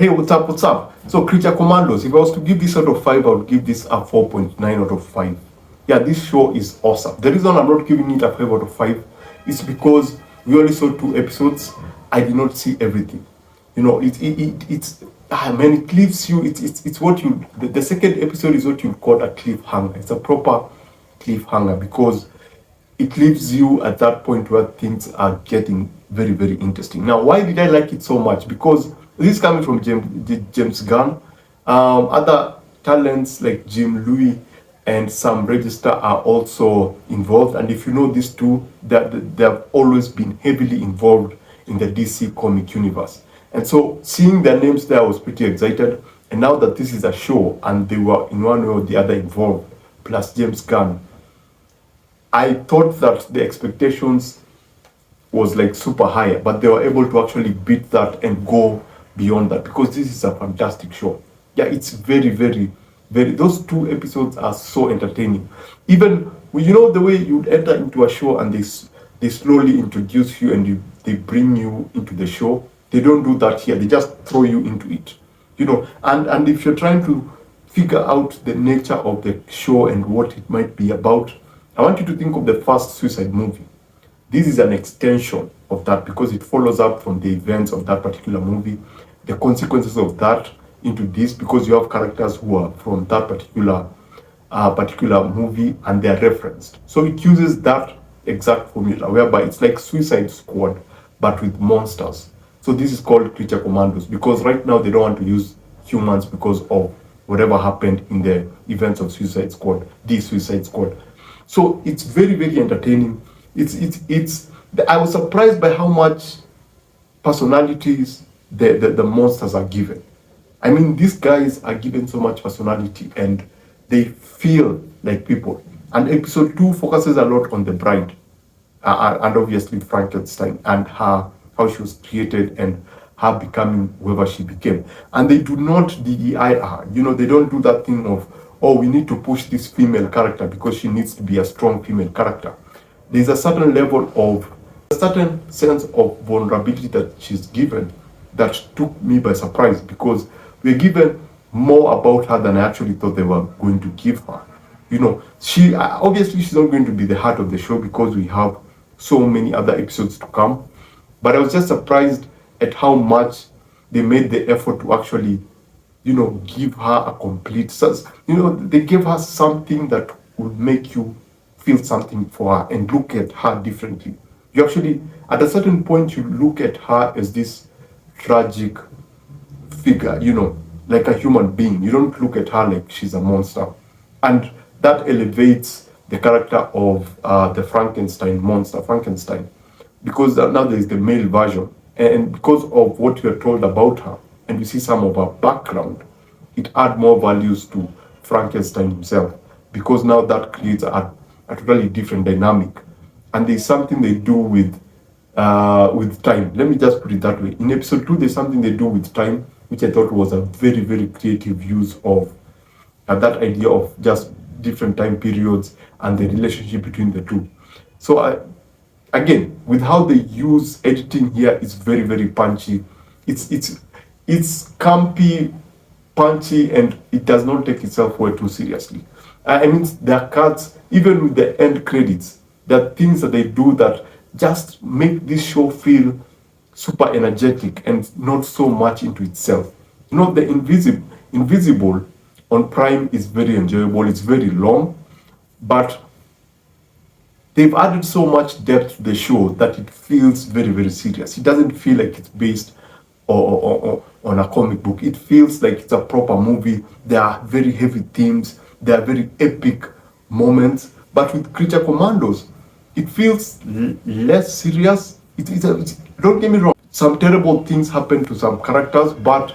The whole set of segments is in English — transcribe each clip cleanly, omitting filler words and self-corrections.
Hey, what's up? What's up? So, Creature Commandos, if I was to give this out of 5, I would give this a 4.9 out of 5. Yeah, this show is awesome. The reason I'm not giving it a 5 out of 5 is because we only saw 2 episodes. I did not see everything. You know, man, it leaves you. It's what you. The second episode is what you call a cliffhanger. It's a proper cliffhanger because it leaves you at that point where things are getting very, very interesting. Now, why did I like it so much? Because this is coming from James Gunn. Other talents like Jim Louis and Sam Register are also involved. And if you know these two, that they have always been heavily involved in the DC comic universe. And so seeing their names there, I was pretty excited. And now that this is a show and they were in one way or the other involved, plus James Gunn, I thought that the expectations was like super high, but they were able to actually beat that and go beyond that because this is a fantastic show. Yeah, it's very, very, very. Those 2 episodes are so entertaining. Even you know the way you enter into a show and they slowly introduce you and they bring you into the show. They don't do that here. They just throw you into it. You know, and if you're trying to figure out the nature of the show and what it might be about, I want you to think of the first Suicide movie. This is an extension of that because it follows up from the events of that particular movie, the consequences of that into this because you have characters who are from that particular movie and they are referenced. So it uses that exact formula whereby it's like Suicide Squad but with monsters. So this is called Creature Commandos because right now they don't want to use humans because of whatever happened in the events of Suicide Squad, the Suicide Squad. So it's very, very entertaining. I was surprised by how much personalities the monsters are given. I mean, these guys are given so much personality and they feel like people. And episode 2 focuses a lot on the bride and obviously Frankenstein and how she was created and her becoming whoever she became. And they do not DEI her. You know, they don't do that thing of, oh, we need to push this female character because she needs to be a strong female character. There's a certain level of, a certain sense of vulnerability that she's given that took me by surprise because we're given more about her than I actually thought they were going to give her. You know, she obviously she's not going to be the heart of the show because we have so many other episodes to come. But I was just surprised at how much they made the effort to actually, you know, give her a complete sense. You know, they gave her something that would make you feel something for her and look at her differently. You actually, at a certain point, you look at her as this tragic figure, you know, like a human being. You don't look at her like she's a monster. And that elevates the character of the Frankenstein monster, Frankenstein, because now there's the male version. And because of what we are told about her, and we see some of her background, it adds more values to Frankenstein himself, because now that creates a totally different dynamic. And there's something they do with time. Let me just put it that way. In episode 2, there's something they do with time, which I thought was a very, very creative use of that idea of just different time periods and the relationship between the two. So again, with how they use editing here, it's very, very punchy. It's campy, punchy, and it does not take itself way too seriously. I mean, there are cuts, even with the end credits, there are things that they do that just make this show feel super energetic and not so much into itself. You know, the Invisible on Prime is very enjoyable. It's very long, but they've added so much depth to the show that it feels very, very serious. It doesn't feel like it's based on a comic book. It feels like it's a proper movie. There are very heavy themes. There are very epic moments. But with Creature Commandos, it feels less serious. Don't get me wrong. Some terrible things happen to some characters, but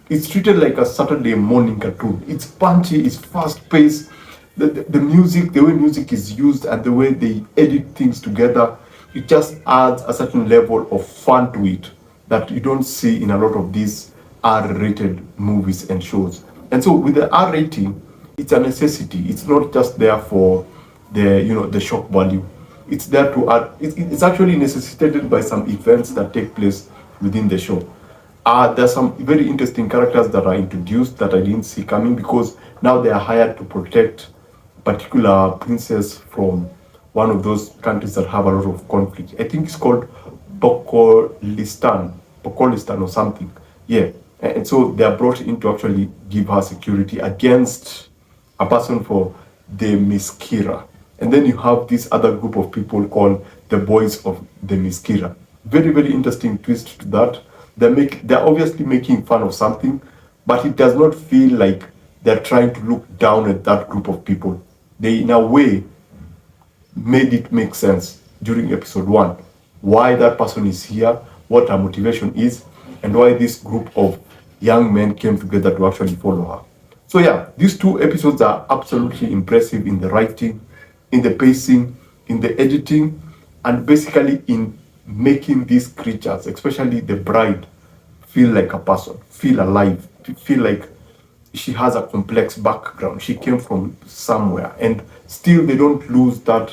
it's treated like a Saturday morning cartoon. It's punchy. It's fast-paced. The music, the way music is used and the way they edit things together, it just adds a certain level of fun to it that you don't see in a lot of these R-rated movies and shows. And so with the R rating, it's a necessity. It's not just there for the shock value. It's there to add. It's actually necessitated by some events that take place within the show. There's some very interesting characters that are introduced that I didn't see coming, because now they are hired to protect particular princess from one of those countries that have a lot of conflict. I think it's called Pokolistan or something. Yeah. And so they are brought in to actually give her security against a person for the Miskira. And then you have this other group of people called the Boys of the Miskira. Very, very interesting twist to that. They're obviously making fun of something, but it does not feel like they're trying to look down at that group of people. They, in a way, made it make sense during episode 1 why that person is here, what her motivation is, and why this group of young men came together to actually follow her. So yeah, these 2 episodes are absolutely impressive in the writing, in the pacing, in the editing, and basically in making these creatures, especially the bride, feel like a person, feel alive, feel like she has a complex background. She came from somewhere, and still they don't lose that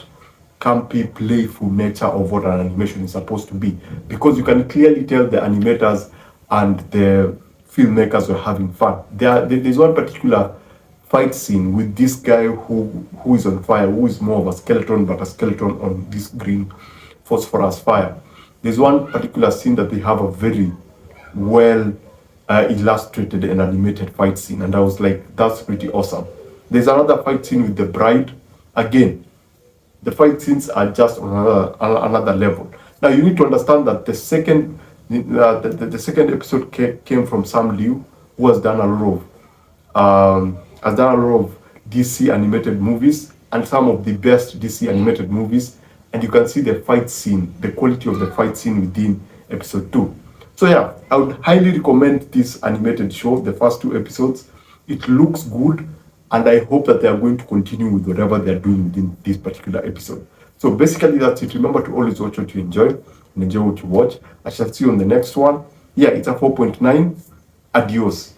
campy, playful nature of what an animation is supposed to be, because you can clearly tell the animators and the filmmakers were having fun. There's one particular fight scene with this guy who is on fire, who is more of a skeleton, but a skeleton on this green phosphorus fire. There's one particular scene that they have a very well illustrated and animated fight scene, and I was like, that's pretty awesome. There's another fight scene with the bride. Again, the fight scenes are just on another level. Now you need to understand that the second episode came from Sam Liu, who has done a lot of DC animated movies, and some of the best DC animated movies. And you can see the fight scene, the quality of the fight scene within episode 2. So yeah, I would highly recommend this animated show, the first 2 episodes. It looks good, and I hope that they are going to continue with whatever they're doing within this particular episode. So basically that's it. Remember to always watch what you enjoy and enjoy what you watch. I shall see you on the next one. Yeah, it's a 4.9. Adios.